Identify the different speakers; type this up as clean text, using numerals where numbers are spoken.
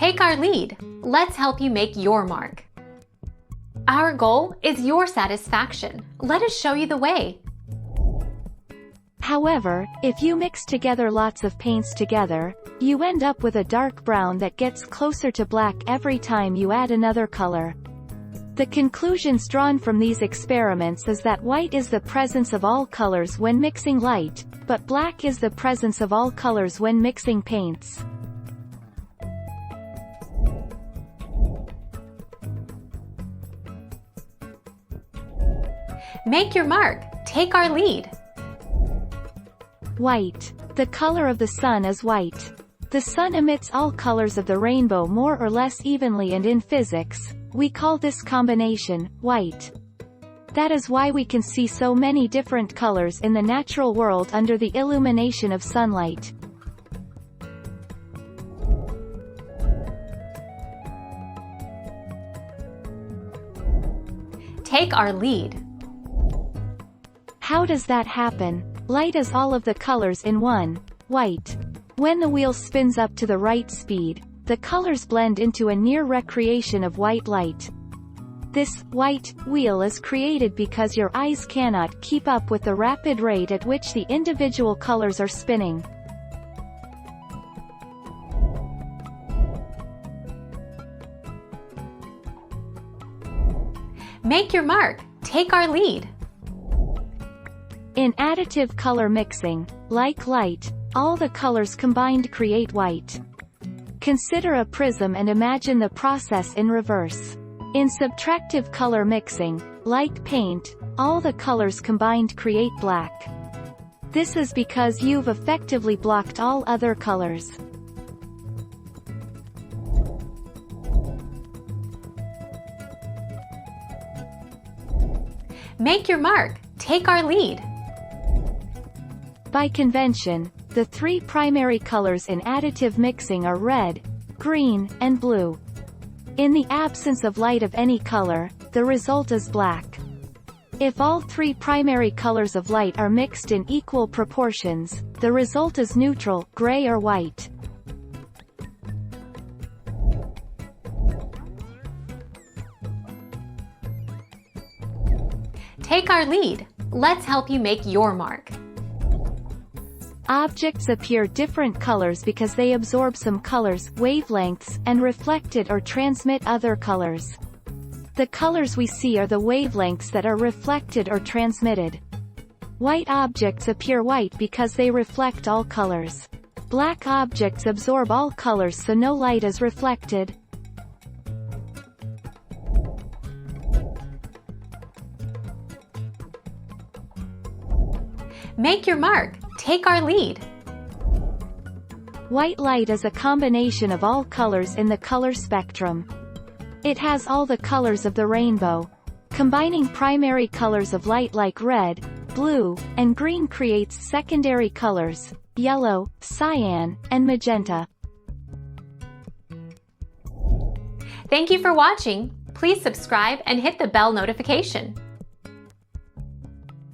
Speaker 1: Take our lead. Let's help you make your mark. Our goal is your satisfaction. Let us show you the way.
Speaker 2: However, if you mix together lots of paints together, you end up with a dark brown that gets closer to black every time you add another color. The conclusions drawn from these experiments is that white is the presence of all colors when mixing light, but black is the presence of all colors when mixing paints.
Speaker 1: Make your mark. Take our lead.
Speaker 2: White. The color of the sun is white. The sun emits all colors of the rainbow more or less evenly, and in physics, we call this combination white. That is why we can see so many different colors in the natural world under the illumination of sunlight.
Speaker 1: Take our lead.
Speaker 2: How does that happen? Light is all of the colors in one, white. When the wheel spins up to the right speed, the colors blend into a near recreation of white light. This white wheel is created because your eyes cannot keep up with the rapid rate at which the individual colors are spinning.
Speaker 1: Make your mark. Take our lead.
Speaker 2: In additive color mixing, like light, all the colors combined create white. Consider a prism and imagine the process in reverse. In subtractive color mixing, like paint, all the colors combined create black. This is because you've effectively blocked all other colors.
Speaker 1: Make your mark. Take our lead.
Speaker 2: By convention, the three primary colors in additive mixing are red, green, and blue. In the absence of light of any color, the result is black. If all three primary colors of light are mixed in equal proportions, the result is neutral, gray or white.
Speaker 1: Take our lead. Let's help you make your mark.
Speaker 2: Objects appear different colors because they absorb some colors, wavelengths, and reflect it or transmit other colors. The colors we see are the wavelengths that are reflected or transmitted. White objects appear white because they reflect all colors. Black objects absorb all colors, so no light is reflected.
Speaker 1: Make your mark. Take our lead.
Speaker 2: White light is a combination of all colors in the color spectrum. It has all the colors of the rainbow. Combining primary colors of light like red, blue, and green creates secondary colors, yellow, cyan, and magenta.
Speaker 1: Thank you for watching. Please subscribe and hit the bell notification.